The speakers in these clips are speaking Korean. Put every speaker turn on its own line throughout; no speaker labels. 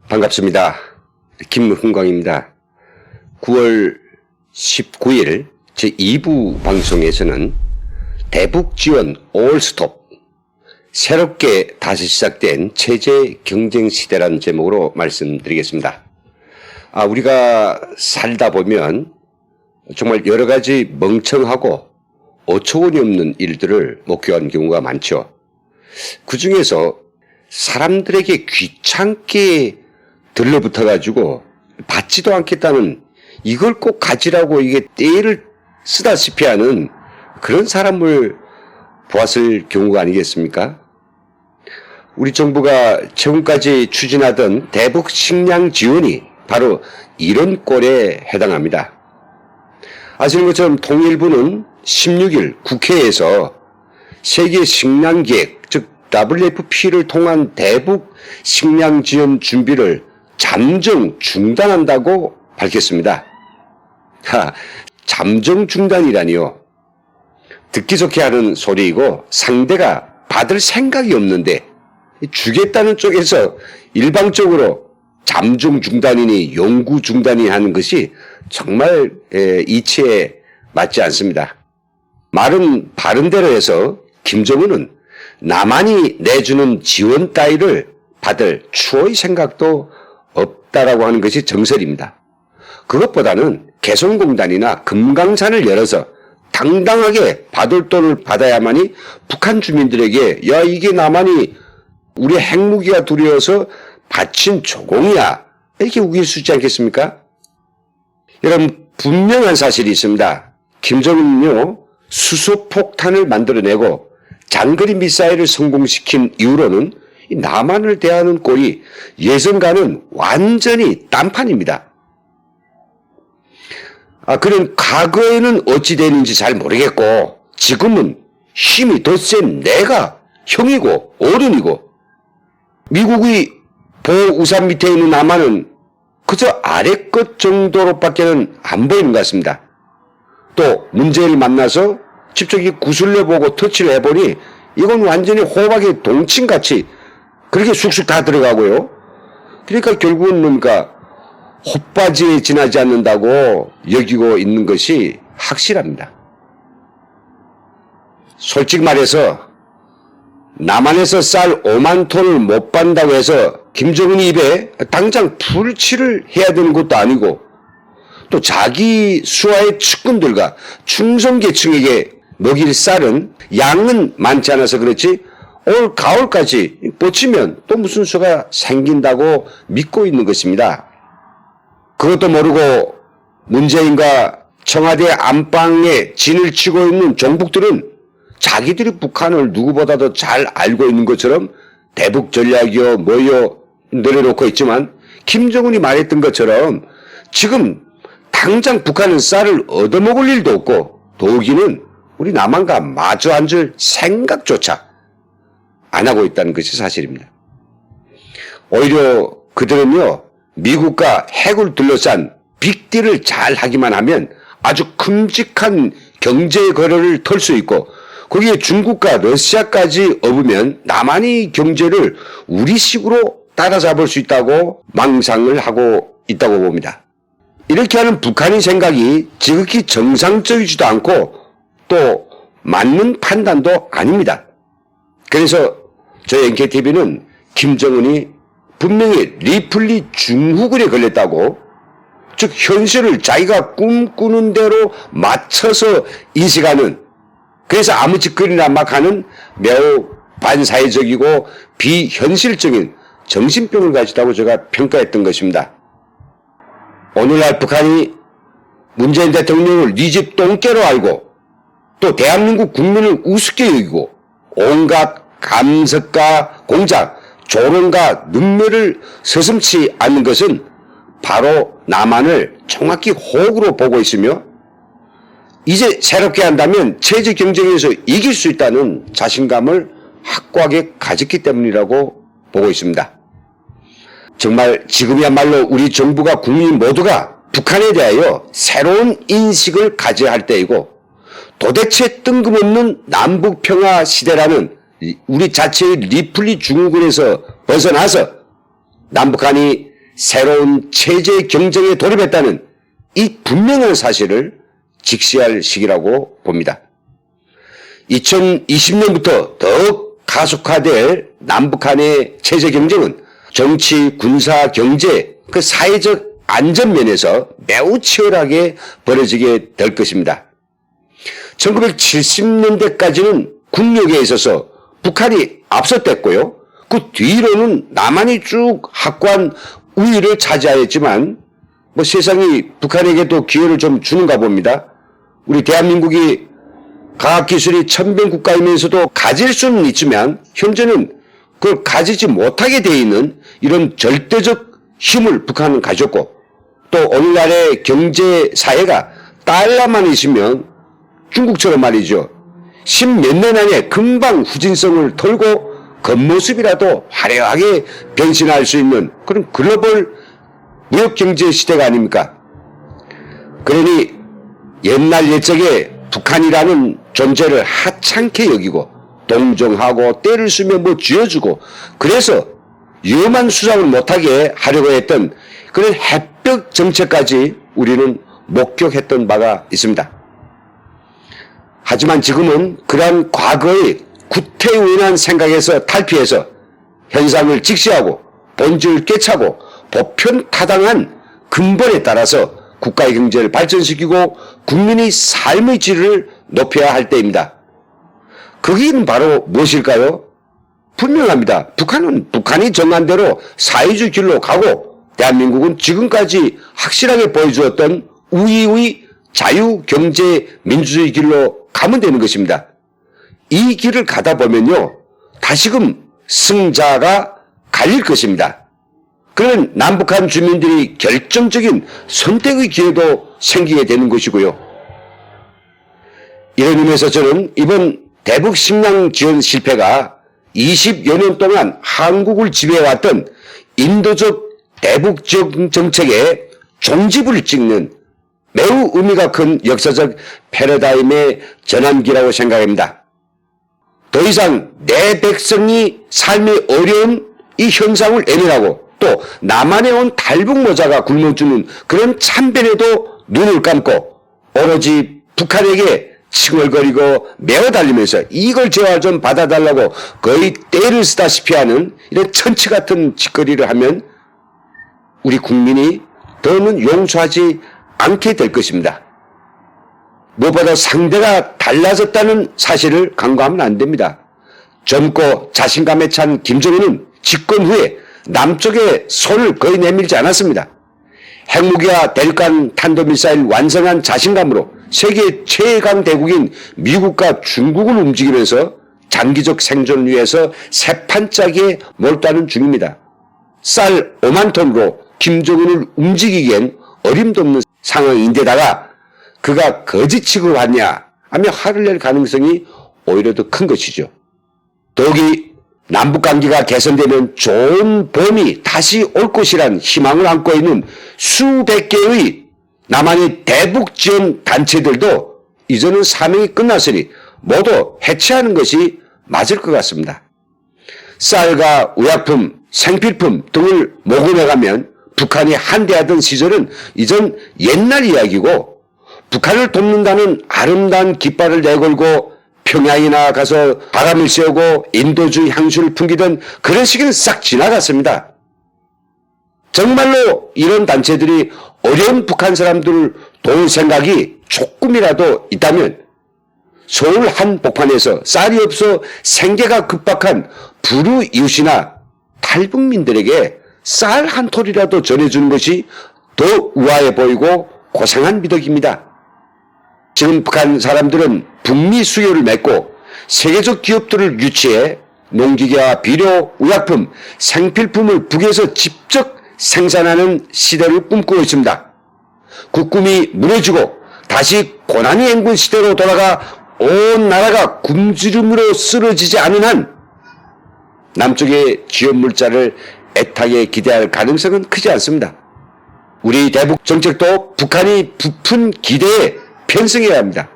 반갑습니다. 김흥광입니다. 9월 19일 제2부 방송에서는 대북 지원 올스톱, 새롭게 다시 시작된 체제 경쟁 시대라는 제목으로 말씀드리겠습니다. 우리가 살다 보면 정말 여러 가지 멍청하고 어처구니 없는 일들을 목격한 경우가 많죠. 그 중에서 사람들에게 귀찮게 들러붙어가지고 받지도 않겠다는, 이걸 꼭 가지라고 이게 떼를 쓰다시피 하는 그런 사람을 보았을 경우가 아니겠습니까? 우리 정부가 최근까지 추진하던 대북 식량 지원이 바로 이런 꼴에 해당합니다. 아시는 것처럼 통일부는 16일 국회에서 세계 식량 계획, 즉 WFP를 통한 대북 식량 지원 준비를 잠정 중단한다고 밝혔습니다. 잠정 중단이라니요. 듣기 좋게 하는 소리이고 상대가 받을 생각이 없는데 주겠다는 쪽에서 일방적으로 잠정 중단이니 영구 중단이 하는 것이 정말 이치에 맞지 않습니다. 말은 바른 대로 해서 김정은은 남한이 내주는 지원 따위를 받을 추호의 생각도 없다라고 하는 것이 정설입니다. 그것보다는 개성공단이나 금강산을 열어서 당당하게 받을 돈을 받아야만이 북한 주민들에게 야, 이게 남한이 우리 핵무기가 두려워서 바친 조공이야, 이렇게 우길 수 있지 않겠습니까? 여러분, 분명한 사실이 있습니다. 김정은은요, 수소폭탄을 만들어내고 장거리 미사일을 성공시킨 이후로는 남한을 대하는 꼴이 예전과는 완전히 딴판입니다. 그는 과거에는 어찌 되는지 잘 모르겠고 지금은 힘이 더 센 내가 형이고 어른이고 미국의 보호우산 밑에 있는 남한은 그저 아래 것 정도로밖에는 안 보이는 것 같습니다. 또 문재인을 만나서 직접 구슬려보고 터치를 해보니 이건 완전히 호박의 동침같이 그렇게 쑥쑥 다 들어가고요. 그러니까 결국은 뭔가 헛바지에 지나지 않는다고 여기고 있는 것이 확실합니다. 솔직히 말해서 남한에서 쌀 5만 톤을 못 받는다고 해서 김정은이 입에 당장 풀칠을 해야 되는 것도 아니고 또 자기 수하의 측근들과 충성계층에게 먹일 쌀은 양은 많지 않아서 그렇지 올 가을까지 뻗치면 또 무슨 수가 생긴다고 믿고 있는 것입니다. 그것도 모르고 문재인과 청와대 안방에 진을 치고 있는 종북들은 자기들이 북한을 누구보다도 잘 알고 있는 것처럼 대북 전략이요 뭐요 내려놓고 있지만 김정은이 말했던 것처럼 지금 당장 북한은 쌀을 얻어먹을 일도 없고 더욱이는 우리 남한과 마주 앉을 생각조차 안 하고 있다는 것이 사실입니다. 오히려 그들은요, 미국과 핵을 둘러싼 빅딜을 잘 하기만 하면 아주 큼직한 경제 거래를 털 수 있고 거기에 중국과 러시아까지 업으면 남한이 경제를 우리식으로 따라잡을 수 있다고 망상을 하고 있다고 봅니다. 이렇게 하는 북한의 생각이 지극히 정상적이지도 않고 또 맞는 판단도 아닙니다. 그래서 저희 NKTV는 김정은이 분명히 리플리 중후군에 걸렸다고, 즉 현실을 자기가 꿈꾸는 대로 맞춰서 인식하는, 그래서 아무 짓거리나 막 하는 매우 반사회적이고 비현실적인 정신병을 가지다고 제가 평가했던 것입니다. 오늘날 북한이 문재인 대통령을 네 집 똥개로 알고 또 대한민국 국민을 우습게 여기고 온갖 감석과 공작, 조롱과 눈물을 서슴지 않는 것은 바로 남한을 정확히 호구로 보고 있으며 이제 새롭게 한다면 체제 경쟁에서 이길 수 있다는 자신감을 확고하게 가졌기 때문이라고 보고 있습니다. 정말 지금이야말로 우리 정부가 국민 모두가 북한에 대하여 새로운 인식을 가져야 할 때이고 도대체 뜬금없는 남북평화 시대라는 우리 자체의 리플리 증후군에서 벗어나서 남북한이 새로운 체제 경쟁에 돌입했다는 이 분명한 사실을 직시할 시기라고 봅니다. 2020년부터 더욱 가속화될 남북한의 체제 경쟁은 정치, 군사, 경제, 그 사회적 안전면에서 매우 치열하게 벌어지게 될 것입니다. 1970년대까지는 국력에 있어서 북한이 앞섰댔고요. 그 뒤로는 남한이 쭉 확고한 우위를 차지하였지만 세상이 북한에게도 기회를 좀 주는가 봅니다. 우리 대한민국이 과학기술이 천변 국가이면서도 가질 수는 있지만 현재는 그걸 가지지 못하게 되어 있는 이런 절대적 힘을 북한은 가졌고, 또 오늘날의 경제 사회가 달러만 있으면 중국처럼 말이죠, 십몇 년 안에 금방 후진성을 털고 겉모습이라도 화려하게 변신할 수 있는 그런 글로벌 무역경제 시대가 아닙니까? 그러니 옛날 옛적에 북한이라는 존재를 하찮게 여기고 동정하고 때를 쓰며 쥐어주고 그래서 위험한 수상을 못하게 하려고 했던 그런 해벽 정책까지 우리는 목격했던 바가 있습니다. 하지만 지금은 그러한 과거의 구태의연한 생각에서 탈피해서 현상을 직시하고 본질을 꿰차고 보편타당한 근본에 따라서 국가의 경제를 발전시키고 국민의 삶의 질을 높여야 할 때입니다. 그게 바로 무엇일까요? 분명합니다. 북한은 북한이 정한 대로 사회주의 길로 가고 대한민국은 지금까지 확실하게 보여주었던 우위의 자유, 경제, 민주주의 길로 가면 되는 것입니다. 이 길을 가다 보면요, 다시금 승자가 갈릴 것입니다. 그러면 남북한 주민들이 결정적인 선택의 기회도 생기게 되는 것이고요. 이런 의미에서 저는 이번 대북 식량 지원 실패가 20여 년 동안 한국을 지배해왔던 인도적 대북 지원 정책의 종지부를 찍는 매우 의미가 큰 역사적 패러다임의 전환기라고 생각합니다. 더 이상 내 백성이 삶이 어려운 이 현상을 애면하고 또 남한에 온 탈북모자가 굶어주는 그런 참변에도 눈을 감고 오로지 북한에게 칭얼거리고 메어달리면서 이걸 제발 좀 받아달라고 거의 떼를 쓰다시피 하는 이런 천치 같은 짓거리를 하면 우리 국민이 더는 용서하지 않게 될 것입니다. 무엇보다 상대가 달라졌다는 사실을 간과하면 안 됩니다. 젊고 자신감에 찬 김정은은 집권 후에 남쪽에 손을 거의 내밀지 않았습니다. 핵무기와 대륙간 탄도미사일 완성한 자신감으로 세계 최강 대국인 미국과 중국을 움직이면서 장기적 생존을 위해서 새판짜기에 몰두하는 중입니다. 쌀 5만 톤으로 김정은을 움직이기엔 어림도 없는 상황인데다가 그가 거짓 취급하냐 하며 화를 낼 가능성이 오히려 더 큰 것이죠. 더욱이 남북관계가 개선되면 좋은 봄이 다시 올 것이란 희망을 안고 있는 수백 개의 남한의 대북 지원 단체들도 이제는 사명이 끝났으니 모두 해체하는 것이 맞을 것 같습니다. 쌀과 의약품, 생필품 등을 모금해가면 북한이 한대하던 시절은 이전 옛날 이야기고 북한을 돕는다는 아름다운 깃발을 내걸고 평양이나 가서 바람을 쐬고 인도주의 향수를 풍기던 그런 시기는 싹 지나갔습니다. 정말로 이런 단체들이 어려운 북한 사람들을 도울 생각이 조금이라도 있다면 서울 한복판에서 쌀이 없어 생계가 급박한 불우이웃이나 탈북민들에게 쌀 한 톨이라도 전해주는 것이 더 우아해 보이고 고상한 미덕입니다. 지금 북한 사람들은 북미 수요를 맺고 세계적 기업들을 유치해 농기계와 비료, 의약품, 생필품을 북에서 직접 생산하는 시대를 꿈꾸고 있습니다. 그 꿈이 무너지고 다시 고난의 행군 시대로 돌아가 온 나라가 굶주림으로 쓰러지지 않은 한 남쪽의 지원 물자를 애타게 기대할 가능성은 크지 않습니다. 우리 대북 정책도 북한이 부푼 기대에 편승해야 합니다.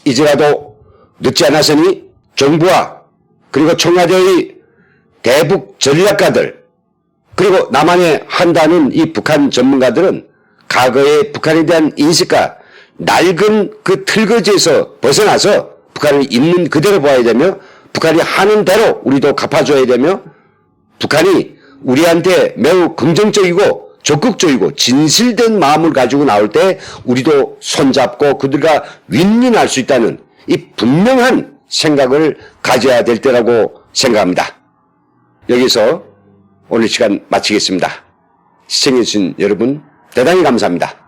이제라도 늦지 않았으니 정부와 그리고 청와대의 대북 전략가들 그리고 남한에 한다는 이 북한 전문가들은 과거의 북한에 대한 인식과 낡은 그 틀거지에서 벗어나서 북한을 있는 그대로 봐야 되며 북한이 하는 대로 우리도 갚아줘야 되며 북한이 우리한테 매우 긍정적이고 적극적이고 진실된 마음을 가지고 나올 때 우리도 손잡고 그들과 윈윈할 수 있다는 이 분명한 생각을 가져야 될 때라고 생각합니다. 여기서 오늘 시간 마치겠습니다. 시청해주신 여러분 대단히 감사합니다.